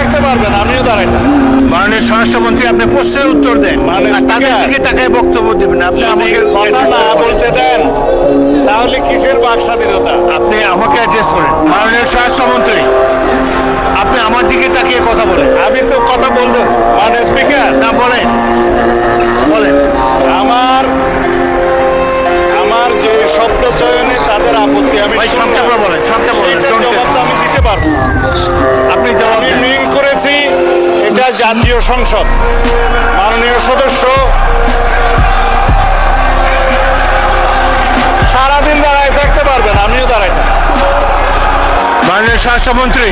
দেখতে পারবেন, আমিও দাঁড়াই থাকি। মাননীয় স্বরাষ্ট্রমন্ত্রী আপনি প্রশ্নের উত্তর দেন, মাননীয় আর তাদের স্পিকার, দিকে তাকায় বক্তব্য দেবেন। আপনি যদি আমাকে কথা না বলতে দেন তাহলে কিসের বাক স্বাধীনতা? আপনি আমাকে অ্যাড্রেস করেন। মাননীয় স্বরাষ্ট্রমন্ত্রী আপনি আমার দিকে তাকিয়ে কথা বলেন। আমি তো কথা বলবো। মাননীয় স্পিকার, না বলেন, বলেন। আমার আমার যে শব্দ চয়নে তাদের আপত্তি, আমি ভাই সংক্ষেপে বলেন, সংক্ষেপে বলেন। সেইটার জবাব তো আমি দিতে পারবো। আপনি জবাব আমি দেন। মিন করেছি এটা জাতীয় সংসদ। মাননীয় সদস্য সারাদিন দাঁড়ায় থাকতে পারবেন, আমিও দাঁড়াই থাকি। মাননীয় স্বরাষ্ট্রমন্ত্রী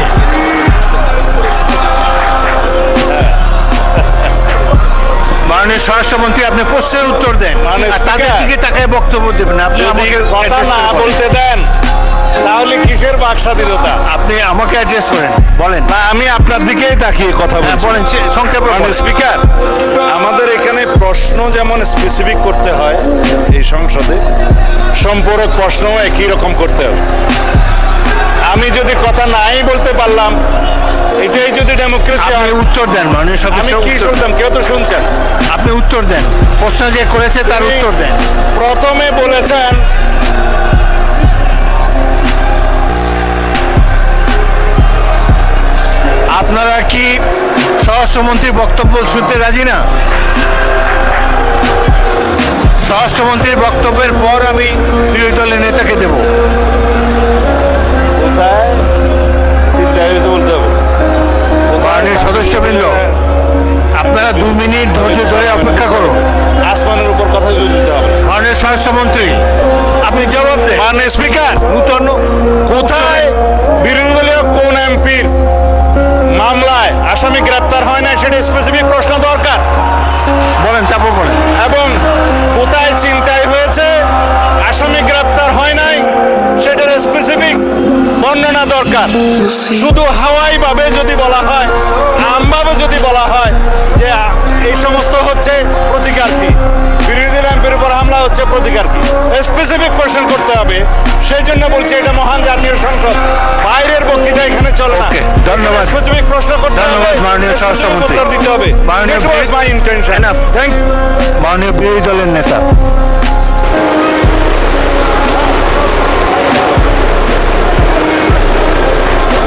মাননীয় স্বরাষ্ট্রমন্ত্রী আপনি প্রশ্নের উত্তর দেন, মাননীয় আর তাদের স্পিকার, দিকে তাকায় বক্তব্য দেবেন। আপনি যদি আমাকে কথা address না করে বলেন। বলতে দেন তাহলে কিসের বাক স্বাধীনতা? আপনি আমাকে অ্যাড্রেস করেন, বলেন। না, আমি আপনার দিকেই তাকিয়ে কথা হ্যাঁ, বলছি। বলেন সংক্ষেপে মাননীয় বলেন। স্পিকার, আমাদের এখানে প্রশ্ন যেমন স্পেসিফিক করতে হয় এই সংসদে, সম্পূরক প্রশ্নও একই রকম করতে হবে। আমি যদি কথা নাই বলতে পারলাম, এটাই যদি ডেমোক্রেসি আপনি হয়, উত্তর দেন মাননীয় আমি সদস্য। কি উত্তর- শুনতাম? কেউ তো শুনছেন। আপনি উত্তর দেন, প্রশ্ন যে করেছে তার তিনি উত্তর দেন। প্রথমে বলেছেন আপনারা কি স্বরাষ্ট্রমন্ত্রীর বক্তব্য শুনতে রাজি না? স্বরাষ্ট্রমন্ত্রীর বক্তব্যের পর আমি বিরোধী দলের নেতাকে দেব। কোথায় চিন্তা হয়েছে বলতে হবে। মাননীয় সদস্যবৃন্দ আপনারা 2 মিনিট ধৈর্য ধরে অপেক্ষা করুন। আসমানের উপর কথা জোর দিতে হবে। মাননীয় স্বরাষ্ট্রমন্ত্রী আপনি জবাব দেন। মাননীয় স্পিকার, নূতন কোথায় বিরোধী দলীয় কোন এমপির মামলায় আসামি গ্রেপ্তার হয় না সেটা স্পেসিফিক প্রশ্ন দরকার। বলেন, তারপর বলেন। এবং কোথায় চিন্তায় হয়েছে আসামি গ্রেপ্তার হয় নাই সেটার স্পেসিফিক বর্ণনা দরকার। শুধু হাওয়াই ভাবে যদি বলা হয়, আমভাবে যদি বলা হয় যে এই সমস্ত হচ্ছে প্রতিকার কি, বিরোধী এমপির উপর হামলা হচ্ছে প্রতিকার কি, স্পেসিফিক কোশ্চেন করতে হবে। সেই জন্য বলছি এটা মহান জাতীয় সংসদ, বাইরের বক্তৃতা এখানে চলে না। Okay, ধন্যবাদ। স্পেসিফিক প্রশ্ন করতে হবে, ধন্যবাদ মাননীয় specific স্বরাষ্ট্রমন্ত্রী। উত্তর দিতে হবে। মাননীয় That was my intention. Enough. Thank you. মাননীয় বিরোধী দলের নেতা